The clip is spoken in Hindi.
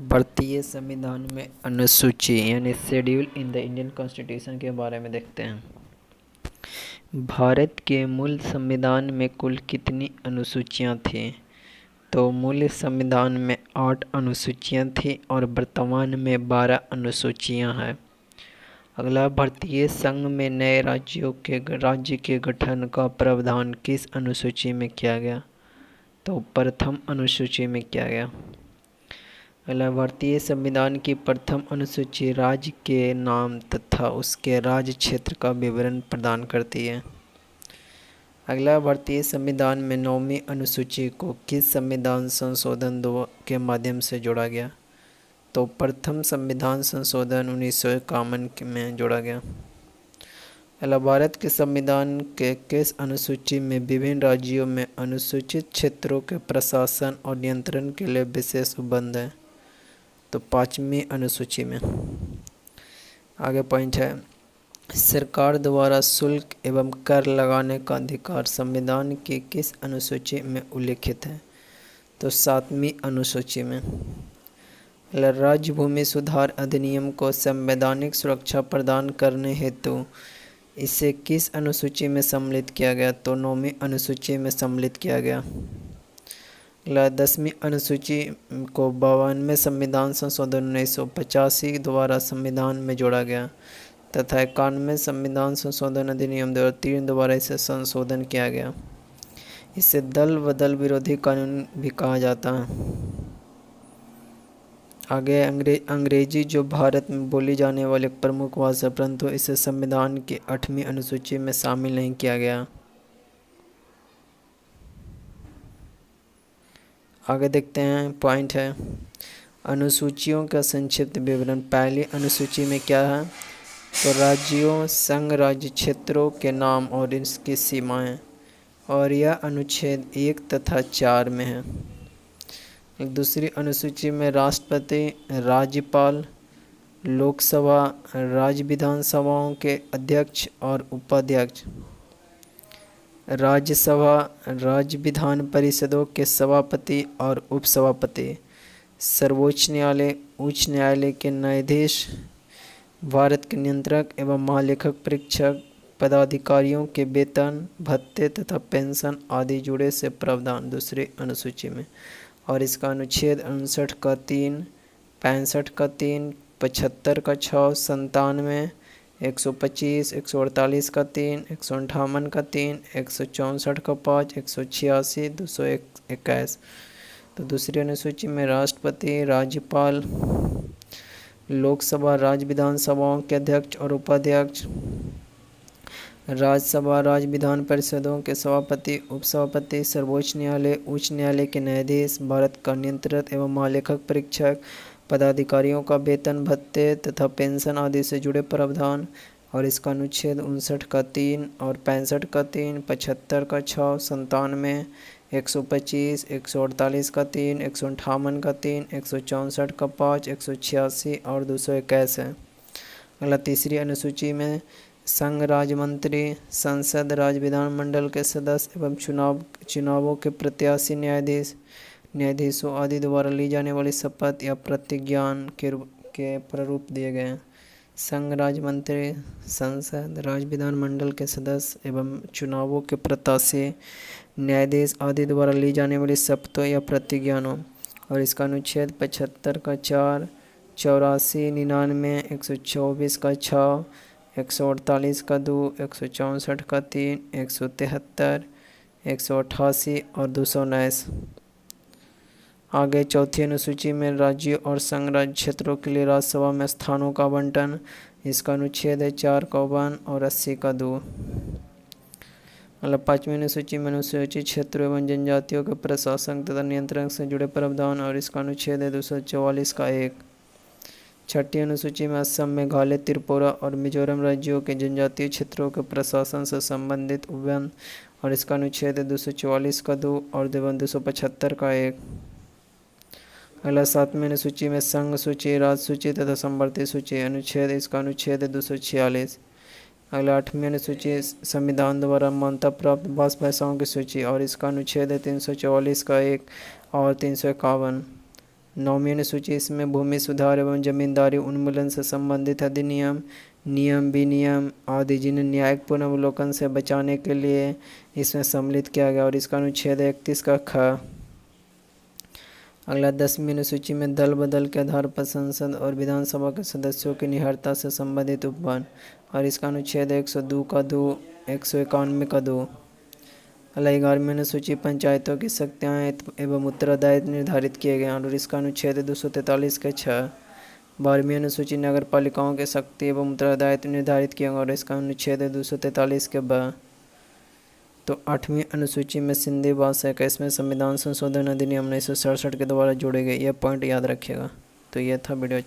भारतीय संविधान में अनुसूची यानी schedule in the Indian constitution के बारे में देखते हैं। भारत के मूल संविधान में कुल कितनी अनुसूचियां थीं? तो मूल संविधान में 8 अनुसूचियां थीं और वर्तमान में 12 अनुसूचियां हैं। अगला, भारतीय संघ में नए राज्य के गठन का प्रावधान किस अनुसूची में किया गया? तो प्रथम अनुसूची में किया गया। अगला, भारतीय संविधान की प्रथम अनुसूची राज्य के नाम तथा उसके राज्य क्षेत्र का विवरण प्रदान करती है। अगला, भारतीय संविधान में 9वीं अनुसूची को किस संविधान संशोधन के माध्यम से जोड़ा गया? तो प्रथम संविधान संशोधन 1951 में जोड़ा गया। अगला, भारत के संविधान के किस अनुसूची में विभिन्न राज्यों में अनुसूचित क्षेत्रों के प्रशासन और नियंत्रण के लिए विशेष उपबंध है? तो 5वीं अनुसूची में। आगे पॉइंट है, सरकार द्वारा शुल्क एवं कर लगाने का अधिकार संविधान की किस अनुसूची में उल्लिखित है? तो 7वीं अनुसूची में। राज्य भूमि सुधार अधिनियम को संवैधानिक सुरक्षा प्रदान करने हेतु इसे किस अनुसूची में सम्मिलित किया गया? तो 9वीं अनुसूची में सम्मिलित किया गया। 10वीं अनुसूची को 52वें संविधान संशोधन 1985 द्वारा संविधान में जोड़ा गया तथा 91वें संविधान संशोधन अधिनियम 2003 द्वारा इसे संशोधन किया गया। इसे दल बदल विरोधी कानून भी कहा जाता है। आगे, अंग्रेजी जो भारत में बोली जाने वाली प्रमुख भाषा, परंतु इसे संविधान की 8वीं अनुसूची में शामिल नहीं किया गया। आगे देखते हैं, पॉइंट है, अनुसूचियों का संक्षिप्त विवरण। पहली अनुसूची में क्या है? तो राज्यों, संघ राज्य क्षेत्रों के नाम और इसकी सीमाएं, और यह अनुच्छेद 1 तथा 4 में है। दूसरी अनुसूची में राष्ट्रपति, राज्यपाल, लोकसभा, राज्य विधानसभाओं के अध्यक्ष और उपाध्यक्ष, राज्यसभा, राज्य विधान परिषदों के सभापति और उपसभापति, सर्वोच्च न्यायालय, उच्च न्यायालय के न्यायाधीश, भारत के नियंत्रक एवं महालेखक परीक्षक पदाधिकारियों के वेतन, भत्ते तथा पेंशन आदि जुड़े से प्रावधान दूसरी अनुसूची में, और इसका अनुच्छेद 59 का 3, 65 का 3, 75 का 6, 97, 125, 148 का 3, 158 का 3, 164 का 5, 186, 221। तो दूसरी अनुसूची में राष्ट्रपति, राज्यपाल, लोकसभा, राज्य विधानसभाओं के अध्यक्ष और उपाध्यक्ष, राज्यसभा, राज्य विधान परिषदों के सभापति, उपसभापति, सर्वोच्च न्यायालय, उच्च न्यायालय के न्यायाधीश, भारत का नियंत्रक एवं महालेखक परीक्षक पदाधिकारियों का वेतन, भत्ते तथा पेंशन आदि से जुड़े प्रावधान, और इसका अनुच्छेद 59 का 3 और 65 का 3, 75 का 6, 97, 125, 148 का 3, 158 का 3, 164 का 5, 186 और 221 है। अगला, तीसरी अनुसूची में संघ राज्य मंत्री, संसद, राज्य विधानमंडल के सदस्य एवं चुनावों के प्रत्याशी, न्यायाधीशों आदि द्वारा ली जाने वाली शपथ या प्रतिज्ञा के प्रारूप दिए गए हैं। संघ राज्य मंत्री, संसद, राज्य विधानमंडल के सदस्य एवं चुनावों के प्रत्याशी, न्यायाधीश आदि द्वारा ली जाने वाली शपथों या प्रतिज्ञानों, और इसका अनुच्छेद 75 का 4, 84, 99, 124 का 6, 148 का 2, 164 का 3, 173, 188 और 219। आगे, चौथी अनुसूची में राज्य और संघ राज्य क्षेत्रों के लिए राज्यसभा में स्थानों का आवंटन, इसका अनुच्छेद है 4 का 1 और 80 का 2। मतलब 5वीं अनुसूची में अनुसूचित क्षेत्रों एवं जनजातियों के प्रशासन तथा नियंत्रण से जुड़े प्रावधान, और इसका अनुच्छेद है 244 का 1। छठी अनुसूची में असम, मेघालय, त्रिपुरा और मिजोरम राज्यों के जनजातीय क्षेत्रों के प्रशासन से संबंधित उपबंध, और इसका अनुच्छेद है 244 का 2 और 275 का 1। अगला, 7वीं अनुसूची में संघ सूची, राज्य सूची तथा संवर्ती सूची, अनुच्छेद, इसका अनुच्छेद है 246। अगला, 8वीं अनुसूची संविधान द्वारा मान्यता प्राप्त भाषाओं की सूची, और इसका अनुच्छेद है 344 का 1 और 351। 9वीं अनुसूची इसमें भूमि सुधार एवं जमींदारी उन्मूलन से संबंधित अधिनियम, नियम, विनियम आदि जिन्हें न्यायिक पुनर्वलोकन से बचाने के लिए इसमें सम्मिलित किया गया और इसका अनुच्छेद 31 का ख। अगला 10वीं अनुसूची में दल बदल के आधार पर संसद और विधानसभा के सदस्यों की निहरता से संबंधित उपवन और इसका अनुच्छेद 102 का 2, 191 का 2। अगला 11वीं अनुसूची पंचायतों की शक्तियाँ एवं उत्तरदायित्व निर्धारित किए गए और इसका अनुच्छेद 243 के 6। 12वीं अनुसूची नगर पालिकाओं के शक्ति एवं उत्तरदायित्व निर्धारित किए गए और इसका अनुच्छेद 243 के ब। तो 8वीं अनुसूची में सिंधी भाषा का इसमें संविधान संशोधन अधिनियम 1967 के द्वारा जोड़े गए, यह पॉइंट याद रखिएगा। तो यह था वीडियो।